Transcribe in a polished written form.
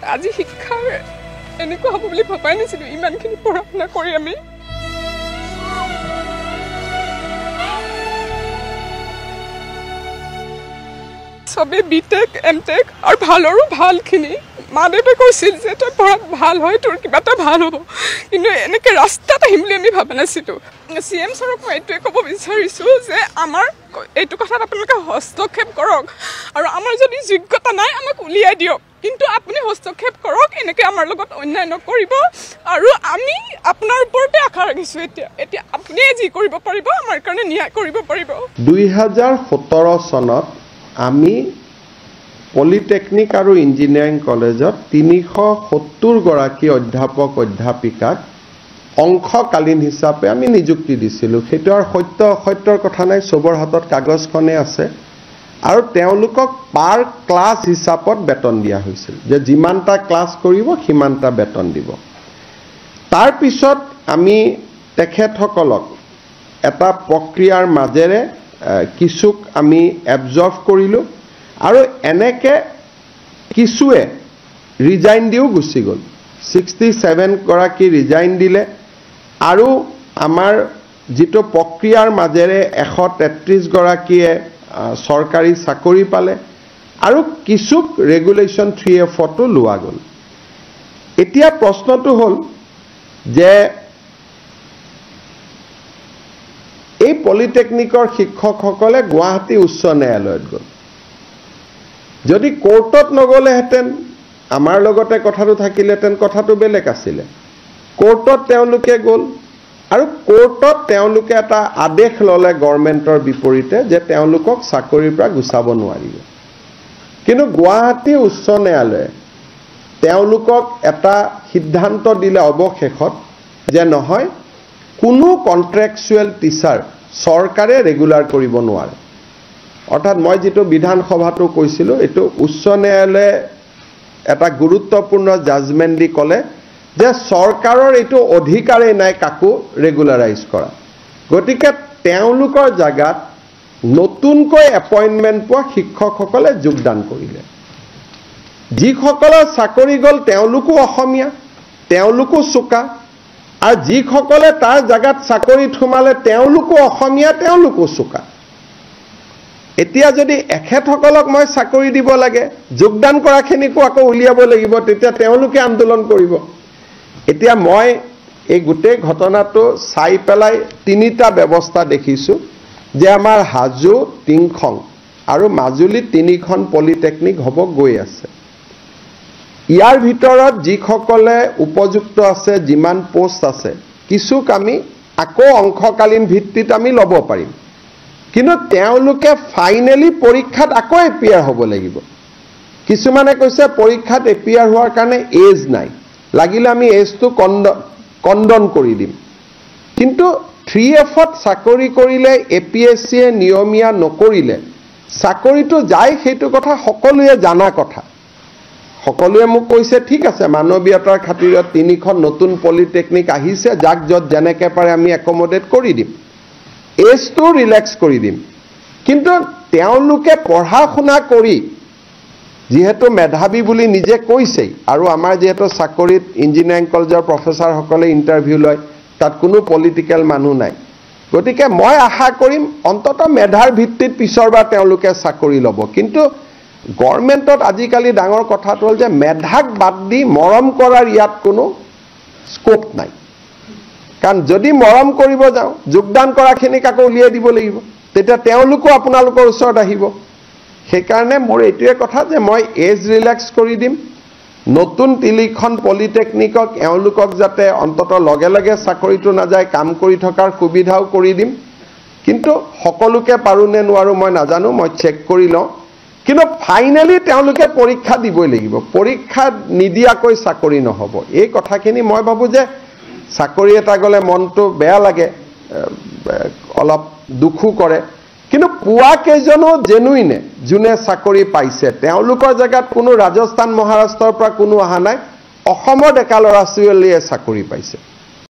আজি শিক্ষাৰ এনেকুৱা হ'ব বুলি ভবাই নাছিলোঁ ইমানখিনি পঢ়া শুনা কৰি আমি সবে বিটেক এমটেক আৰু ভালৰো ভালখিনি মা দেউতাই কৈছিল যে তই পঢ়াত ভাল হয় তোৰ কিবা এটা ভাল হ'ব কিন্তু এনেকৈ ৰাস্তাত আহিম বুলি আমি ভবা নাছিলোঁ CM ছাৰক মই এইটোৱে ক'ব বিচাৰিছোঁ যে আমাৰ এইটো কথাত আপোনালোকে হস্তক্ষেপ কৰক আৰু আমাৰ যদি যোগ্যতা নাই আমাক উলিয়াই দিয়ক কিন্তু আপুনি হস্তক্ষেপ কৰক এনেকৈ আমাৰ লগত অন্যায় নকৰিব আৰু আমি আপোনাৰ ওপৰতে আশা ৰাখিছোঁ এতিয়া আপুনিয়ে যি কৰিব পাৰিব আমাৰ কাৰণে ন্যায় কৰিব পাৰিব 2017 চনত আমি পলিটেকনিক আৰু ইঞ্জিনিয়াৰিং কলেজত 370 গৰাকী অধ্যাপক অধ্যাপিকাক অংশকালীন হিচাপে আমি নিযুক্তি দিছিলোঁ সেইটো আৰু সত্যৰ কথা নাই সবৰ হাতত কাগজখনে আছে আৰু তেওঁলোকক পাৰ ক্লাছ হিচাপত বেতন দিয়া হৈছিল যে যিমানটা ক্লাছ কৰিব সিমানটা বেতন দিব তাৰ পিছত আমি তেখেতসকলক এটা প্ৰক্ৰিয়াৰ মাজেৰে কিছুক আমি এবজৰ্ভ কৰিলোঁ আৰু এনেকে কিছুৱে ৰিজাইন দিও গুচি গ'ল 67 গৰাকী ৰিজাইন দিলে আৰু আমাৰ যেটো প্ৰক্ৰিয়াৰ মাজেৰে 133 গৰাকীয়ে সৰকাৰি চাকৰি পালে আৰু কিছুক ৰেগুলেশন 3F তো লোৱা গ'ল এতিয়া প্ৰশ্নটো হ'ল যে এই পলিটেকনিকৰ শিক্ষকসকলে গুৱাহাটী উচ্চ ন্যায়ালয়ত গ'ল যদি কোৰ্টত নগলেহেঁতেন আমাৰ লগতে কথাটো থাকিলেহেঁতেন কথাটো বেলেগ আছিলে কোৰ্টত তেওঁলোকে গ'ল আৰু কোৰ্টত তেওঁলোকে এটা আদেশ ল'লে গভৰ্ণমেণ্টৰ বিপৰীতে যে তেওঁলোকক চাকৰিৰ পৰা গুচাব নোৱাৰিব কিন্তু গুৱাহাটী উচ্চ ন্যায়ালয়ে তেওঁলোকক এটা সিদ্ধান্ত দিলে অৱশেষত যে নহয় কোনো কন্ট্ৰেকচুৱেল টিচাৰ সৰকাৰে ৰেগুলাৰ কৰিব নোৱাৰে অৰ্থাৎ মই যেটো বিধানসভাটো কৈছিলো এটো উচ্চ ন্যায়ালয়ে এটা গুৰুত্বপূৰ্ণ জাজমেন্ট দি ক'লে যে সৰকাৰৰ এটো অধিকাৰেই নাই কাকো ৰেগুলাৰাইজ কৰা গতিকে তেওঁলোকৰ জাগাত নতুনকৈ এপইন্টমেন্ট পোৱা শিক্ষকসকলে যোগদান কৰিলে যিসকলৰ চাকৰি গ'ল তেওঁলোকো অসমীয়া তেওঁলোকো চোকা আৰু যিসকলে তাৰ জাগাত চাকৰিত সোমালে তেওঁলোকো অসমীয়া তেওঁলোকো চোকা এতিয়া যদি এখেতসকলক মই চাকৰি দিব লাগে যোগদান কৰাখিনিকো আকৌ উলিয়াব লাগিব তেতিয়া তেওঁলোকে আন্দোলন কৰিব এতিয়া মই এই গোটেই ঘটনাটো চাই পেলাই তিনিটা ব্যৱস্থা দেখিছো যে আমাৰ হাজু টিংখং আৰু মাজুলী তিনিখন পলিটেকনিক হ'ব গৈ আছে ইয়াৰ ভিতৰত যিসকলে উপযুক্ত আছে যিমান পোষ্ট আছে কিছুক আমি আকৌ অংশকালীন ভিত্তিত আমি ল'ব পাৰিম কিন্তু তেওঁলোকে ফাইনালি পৰীক্ষাত আকৌ এপিয়াৰ হ'ব লাগিব কিছুমানে কৈছে পৰীক্ষাত এপিয়াৰ হোৱাৰ কাৰণে এজ নাই লাগিলে আমি এজটো কণ্ডন কৰি দিম কিন্তু 3F-ত চাকৰি কৰিলে APSC এ নিয়মীয়া নকৰিলে চাকৰিটো যায় সেইটো কথা সকলোৱে জানা কথা সকলোৱে মোক কৈছে ঠিক আছে মানৱীয়তাৰ খাতিৰত তিনিখন নতুন পলিটেকনিক আহিছে যাক যত যেনেকে পাৰে আমি একমোডেট কৰি দিম এজটো ৰিলেক্স কৰি দিম কিন্তু তেওঁলোকে পঢ়া শুনা কৰি যেহেতু মেধাবী বুলি নিজে কৈছে আৰু আমাৰ যেহেতু চাকৰিত ইঞ্জিনিয়াৰিং কলেজৰ প্ৰফেসৰ সকলে ইন্টাৰভিউ লয় তাত কোনো পলিটিক্যাল মানুহ নাই গতিকে মই আশা কৰিম অন্তত মেধাৰ ভিত্তিত পিছৰবাৰ তেওঁলোকে চাকৰি ল'ব কিন্তু গভৰ্ণমেণ্টত আজিকালি ডাঙৰ কথাটো হ'ল যে মেধাক বাদ দি মৰম কৰাৰ ইয়াত কোনো স্কোপ নাই কাৰণ যদি মৰম কৰিব যাওঁ যোগদান কৰাখিনিক আকৌ উলিয়াই দিব লাগিব তেতিয়া তেওঁলোকো আপোনালোকৰ ওচৰত আহিব সেইকাৰণে মোৰ এইটোৱে কথা যে মই এজ ৰিলেক্স কৰি দিম নতুন তিলিখন পলিটেকনিকক এওঁলোকক যাতে অন্তত লগে লগে চাকৰিটো নাযায় কাম কৰি থকাৰ সুবিধাও কৰি দিম কিন্তু সকলোকে পাৰোনে নোৱাৰো মই নাজানো মই চেক কৰি লওঁ কিন্তু ফাইনালি তেওঁলোকে পৰীক্ষা দিবই লাগিব পৰীক্ষা নিদিয়াকৈ চাকৰি নহব এই কথাখিনি মই ভাবো যে চাকৰি এটা গলে মনটো বেয়া লাগে অলপ দুখু কৰে কিন্তু পুৱা কেজনো জেনুইনে জুনে চাকৰি পাইছে তেওঁলোকৰ জাগাত কোনো ৰাজস্থান মহাৰাষ্ট্ৰৰ পৰা কোনো আহা নাই অসমৰ ডেকা ল'ৰা ছোৱালীয়ে চাকৰি পাইছে